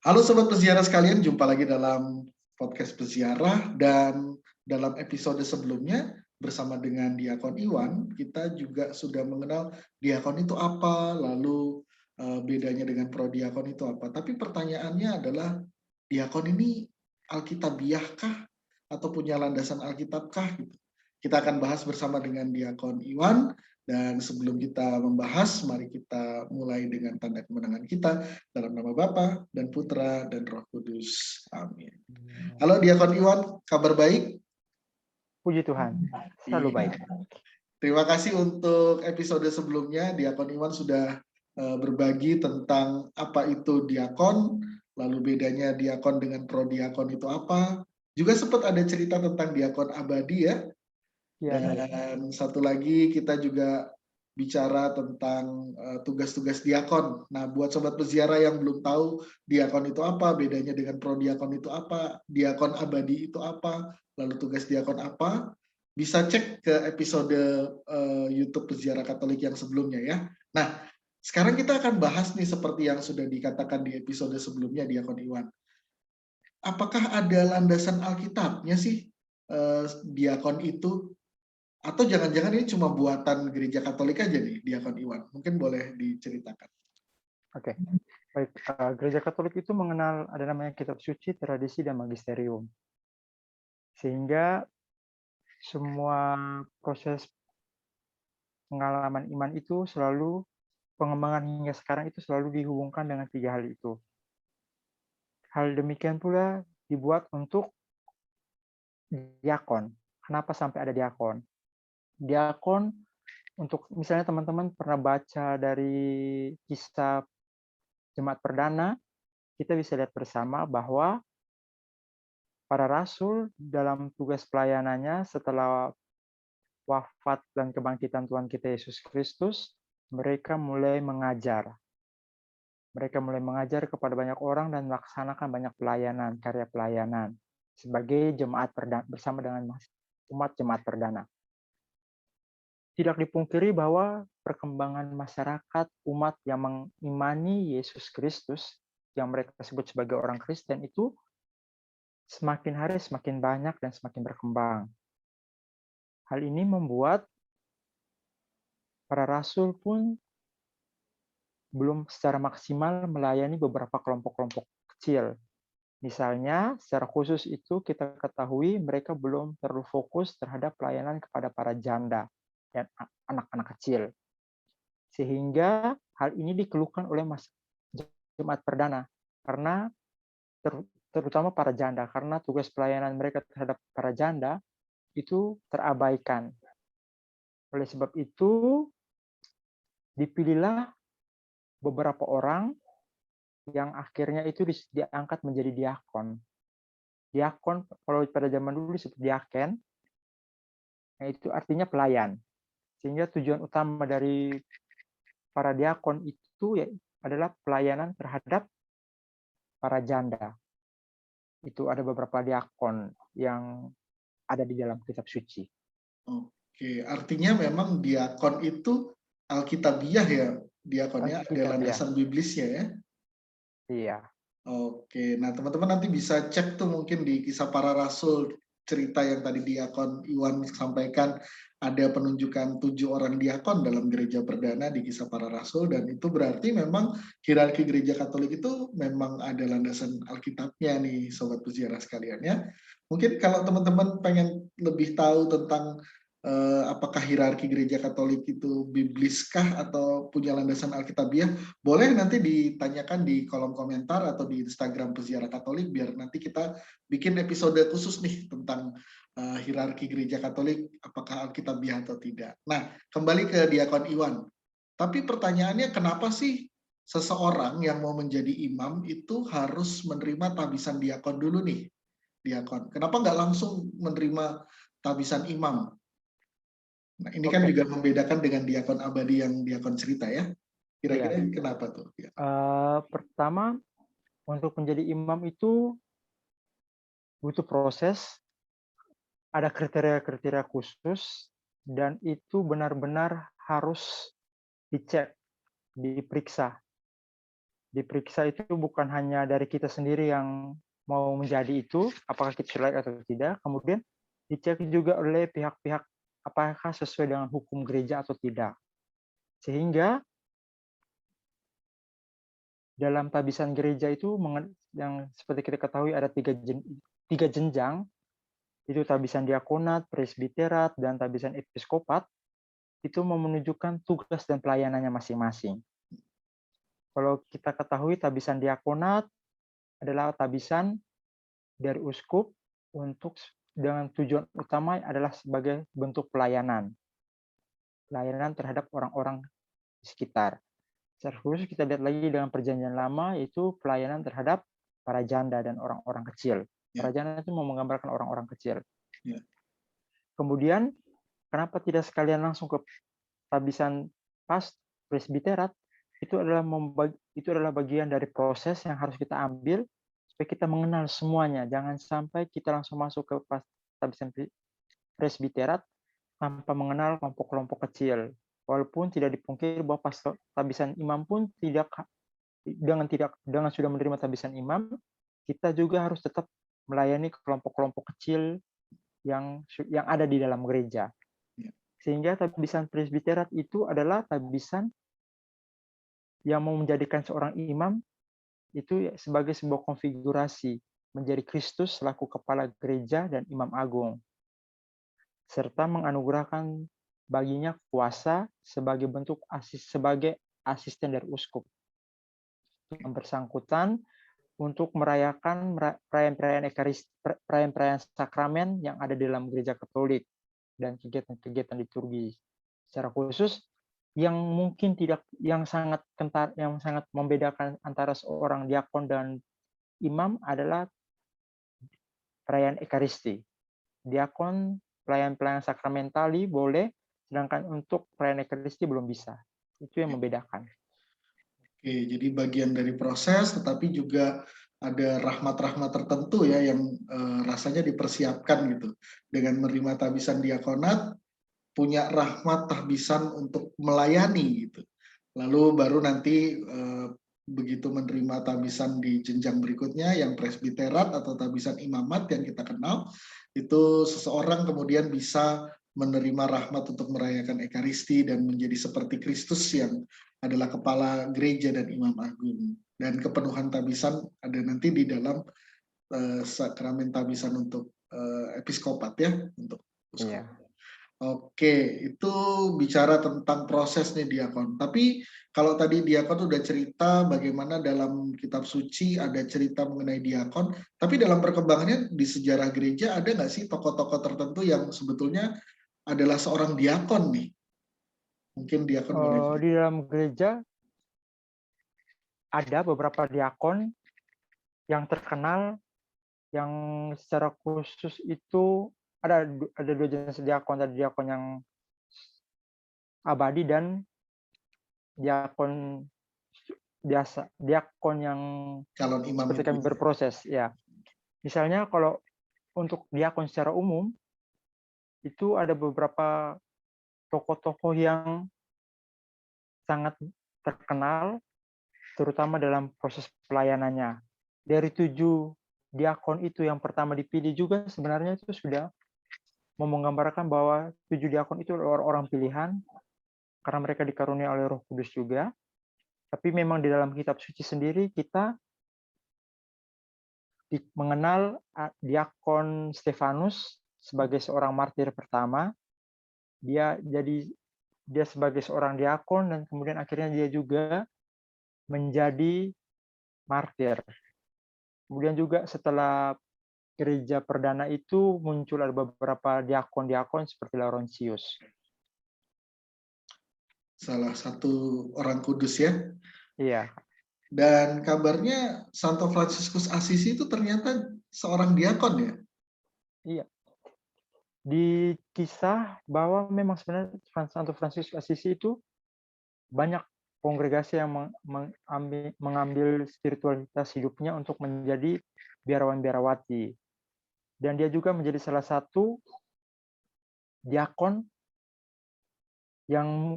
Halo Sobat Peziarah sekalian, jumpa lagi dalam podcast Peziarah dan dalam episode sebelumnya bersama dengan Diakon Iwan, kita juga sudah mengenal diakon itu apa, lalu bedanya dengan prodiakon itu apa. Tapi pertanyaannya adalah, diakon ini alkitabiahkah atau punya landasan alkitabkah? Gitu. Kita akan bahas bersama dengan Diakon Iwan, dan sebelum kita membahas, mari kita mulai dengan tanda kemenangan kita dalam nama Bapa dan Putra dan Roh Kudus. Amin. Halo Diakon Iwan, kabar baik? Puji Tuhan, selalu baik. Terima kasih untuk episode sebelumnya. Diakon Iwan sudah berbagi tentang apa itu diakon, lalu bedanya diakon dengan prodiakon itu apa. Juga sempat ada cerita tentang diakon abadi ya. Dan satu lagi kita juga bicara tentang tugas-tugas diakon. Nah, buat sobat peziarah yang belum tahu diakon itu apa, bedanya dengan prodiakon itu apa, diakon abadi itu apa, lalu tugas diakon apa, bisa cek ke episode YouTube Peziarah Katolik yang sebelumnya ya. Nah, sekarang kita akan bahas nih seperti yang sudah dikatakan di episode sebelumnya, Diakon Iwan. Apakah ada landasan Alkitabnya sih diakon itu? Atau jangan-jangan ini cuma buatan gereja Katolik aja nih, Diakon Iwan? Mungkin boleh diceritakan. Oke, baik. Gereja Katolik itu mengenal ada namanya kitab suci, tradisi, dan magisterium. Sehingga semua proses pengalaman iman itu selalu, pengembangan hingga sekarang itu selalu dihubungkan dengan tiga hal itu. Hal demikian pula dibuat untuk diakon. Kenapa sampai ada diakon? Diakon, untuk misalnya teman-teman pernah baca dari kisah Jemaat Perdana, kita bisa lihat bersama bahwa para rasul dalam tugas pelayanannya setelah wafat dan kebangkitan Tuhan kita Yesus Kristus, mereka mulai mengajar. Mereka mulai mengajar kepada banyak orang dan melaksanakan banyak pelayanan, karya pelayanan sebagai jemaat perdana bersama dengan umat jemaat perdana. Tidak dipungkiri bahwa perkembangan masyarakat umat yang mengimani Yesus Kristus, yang mereka sebut sebagai orang Kristen itu semakin hari semakin banyak dan semakin berkembang. Hal ini membuat para rasul pun belum secara maksimal melayani beberapa kelompok-kelompok kecil. Misalnya, secara khusus itu kita ketahui mereka belum terlalu fokus terhadap pelayanan kepada para janda dan anak-anak kecil. Sehingga hal ini dikeluhkan oleh jemaat perdana, karena terutama para janda, karena tugas pelayanan mereka terhadap para janda itu terabaikan. Oleh sebab itu, dipilihlah beberapa orang yang akhirnya itu diangkat menjadi diakon. Diakon kalau pada zaman dulu disebut diaken, itu artinya pelayan. Sehingga tujuan utama dari para diakon itu ya adalah pelayanan terhadap para janda. Itu ada beberapa diakon yang ada di dalam kitab suci. Oke, artinya memang diakon itu alkitabiah ya, diakonnya ada landasan biblisnya ya? Iya. Oke, nah teman-teman nanti bisa cek tuh mungkin di Kisah Para Rasul, cerita yang tadi Diakon Iwan sampaikan, ada penunjukan 7 orang diakon dalam gereja perdana di Kisah Para Rasul, dan itu berarti memang hierarki gereja Katolik itu memang ada landasan Alkitabnya nih, Sobat Peziarah sekalian ya. Mungkin kalau teman-teman pengen lebih tahu tentang apakah hierarki gereja Katolik itu bibliskah atau punya landasan Alkitabiah, boleh nanti ditanyakan di kolom komentar atau di Instagram Peziarah Katolik, biar nanti kita bikin episode khusus nih tentang hierarki gereja Katolik, apakah Alkitabiah atau tidak. Nah, kembali ke Diakon Iwan. Tapi pertanyaannya, kenapa sih seseorang yang mau menjadi imam itu harus menerima tabisan diakon dulu nih? Diakon. Kenapa nggak langsung menerima tabisan imam? Nah, ini kan juga membedakan dengan diakon abadi yang diakon cerita ya. Kira-kira kenapa tuh? Pertama, untuk menjadi imam itu butuh proses, ada kriteria-kriteria khusus, dan itu benar-benar harus dicek, diperiksa. Diperiksa itu bukan hanya dari kita sendiri yang mau menjadi itu, apakah kita layak atau tidak, kemudian dicek juga oleh pihak-pihak apakah sesuai dengan hukum gereja atau tidak. Sehingga dalam tabisan gereja itu yang seperti kita ketahui ada tiga jenjang, itu tabisan diakonat, presbiterat, dan tabisan episkopat, itu menunjukkan tugas dan pelayanannya masing-masing. Kalau kita ketahui tabisan diakonat adalah tabisan dari uskup untuk dengan tujuan utama adalah sebagai bentuk pelayanan terhadap orang-orang di sekitar. Secara khusus kita lihat lagi dengan perjanjian lama itu pelayanan terhadap para janda dan orang-orang kecil. Para janda itu mau menggambarkan orang-orang kecil. Kemudian kenapa tidak sekalian langsung ke tabisan presbiterat? Itu adalah bagian dari proses yang harus kita ambil supaya kita mengenal semuanya. Jangan sampai kita langsung masuk ke tabisan presbiterat tanpa mengenal kelompok-kelompok kecil. Walaupun tidak dipungkiri bahwa tabisan imam pun dengan sudah menerima tabisan imam, kita juga harus tetap melayani kelompok-kelompok kecil yang ada di dalam gereja. Sehingga tabisan presbiterat itu adalah tabisan yang mau menjadikan seorang imam itu sebagai sebuah konfigurasi menjadi Kristus selaku kepala gereja dan imam agung, serta menganugerahkan baginya kuasa sebagai bentuk sebagai asisten dari uskup yang bersangkutan untuk merayakan perayaan-perayaan sakramen yang ada di dalam gereja Katolik dan kegiatan-kegiatan liturgi. Secara khusus yang mungkin yang sangat membedakan antara seorang diakon dan imam adalah perayaan Ekaristi. Diakon pelayan-pelayan sakramentali boleh, sedangkan untuk perayaan Ekaristi belum bisa. Itu yang membedakan. Oke, jadi bagian dari proses, tetapi juga ada rahmat-rahmat tertentu ya yang rasanya dipersiapkan gitu. Dengan menerima tabisan diakonat, punya rahmat tahbisan untuk melayani gitu. Lalu baru nanti begitu menerima tabisan di jenjang berikutnya yang presbiterat atau tabisan imamat yang kita kenal, itu seseorang kemudian bisa menerima rahmat untuk merayakan Ekaristi dan menjadi seperti Kristus yang adalah kepala gereja dan imam agung. Dan kepenuhan tabisan ada nanti di dalam sakramen tabisan untuk episkopat ya, untuk uskup. Iya. Oke, itu bicara tentang proses nih diakon. Tapi kalau tadi diakon udah cerita bagaimana dalam kitab suci ada cerita mengenai diakon, tapi dalam perkembangannya di sejarah gereja ada nggak sih tokoh-tokoh tertentu yang sebetulnya adalah seorang diakon nih? Mungkin diakon boleh. Di dalam gereja ada beberapa diakon yang terkenal yang secara khusus itu ada dua jenis diakon, ada diakon yang abadi dan diakon biasa, diakon yang Calon imam seperti kami berproses ya. Misalnya kalau untuk diakon secara umum itu ada beberapa tokoh-tokoh yang sangat terkenal terutama dalam proses pelayanannya. Dari 7 diakon itu yang pertama dipilih juga sebenarnya itu sudah mau menggambarkan bahwa 7 diakon itu orang-orang pilihan karena mereka dikaruniai oleh Roh Kudus juga. Tapi memang di dalam kitab suci sendiri kita mengenal diakon Stefanus sebagai seorang martir pertama. Dia sebagai seorang diakon dan kemudian akhirnya dia juga menjadi martir. Kemudian juga setelah gereja perdana itu muncul ada beberapa diakon-diakon seperti Laurentius. Salah satu orang kudus ya. Iya. Dan kabarnya Santo Fransiskus Assisi itu ternyata seorang diakon ya? Iya. Di kisah bahwa memang sebenarnya Santo Fransiskus Assisi itu banyak kongregasi yang mengambil spiritualitas hidupnya untuk menjadi biarawan-biarawati. Dan dia juga menjadi salah satu diakon yang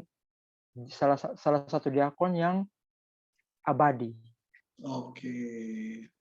salah satu diakon yang abadi. Oke.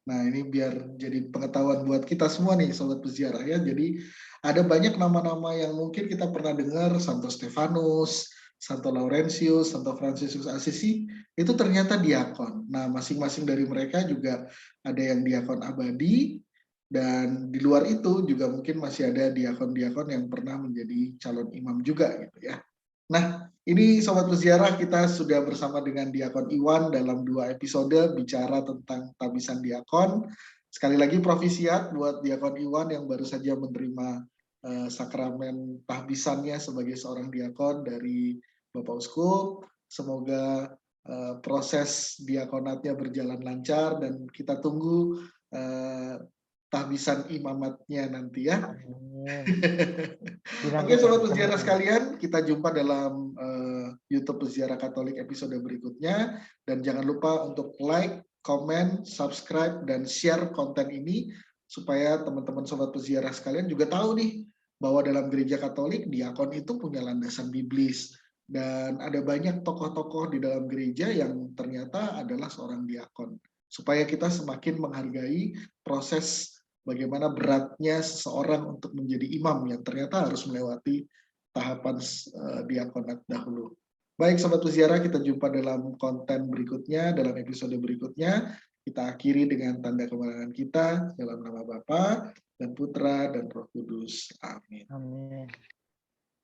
Nah, ini biar jadi pengetahuan buat kita semua nih, Sobat Peziarah ya. Jadi ada banyak nama-nama yang mungkin kita pernah dengar, Santo Stefanus, Santo Laurentius, Santo Fransiskus Assisi, itu ternyata diakon. Nah, masing-masing dari mereka juga ada yang diakon abadi, dan di luar itu juga mungkin masih ada diakon-diakon yang pernah menjadi calon imam juga gitu ya. Nah, ini Sobat Peziarah, kita sudah bersama dengan Diakon Iwan dalam 2 episode bicara tentang tabisan diakon. Sekali lagi provisiat buat Diakon Iwan yang baru saja menerima sakramen tahbisannya sebagai seorang diakon dari Bapak Uskup. Semoga proses diakonatnya berjalan lancar dan kita tunggu tahbisan imamatnya nanti ya. Amin. Oke, Dinantikan Sobat Peziarah bersama. sekalian, kita jumpa dalam YouTube Peziarah Katolik episode berikutnya. Dan jangan lupa untuk like, komen, subscribe, dan share konten ini supaya teman-teman Sobat Peziarah sekalian juga tahu nih bahwa dalam gereja Katolik, diakon itu punya landasan biblis. Dan ada banyak tokoh-tokoh di dalam gereja yang ternyata adalah seorang diakon. Supaya kita semakin menghargai proses bagaimana beratnya seseorang untuk menjadi imam yang ternyata harus melewati tahapan diakonat dahulu. Baik Sobat Peziarah, kita jumpa dalam konten berikutnya, dalam episode berikutnya. Kita akhiri dengan tanda kemenangan kita dalam nama Bapa dan Putra dan Roh Kudus. Amin. Amin.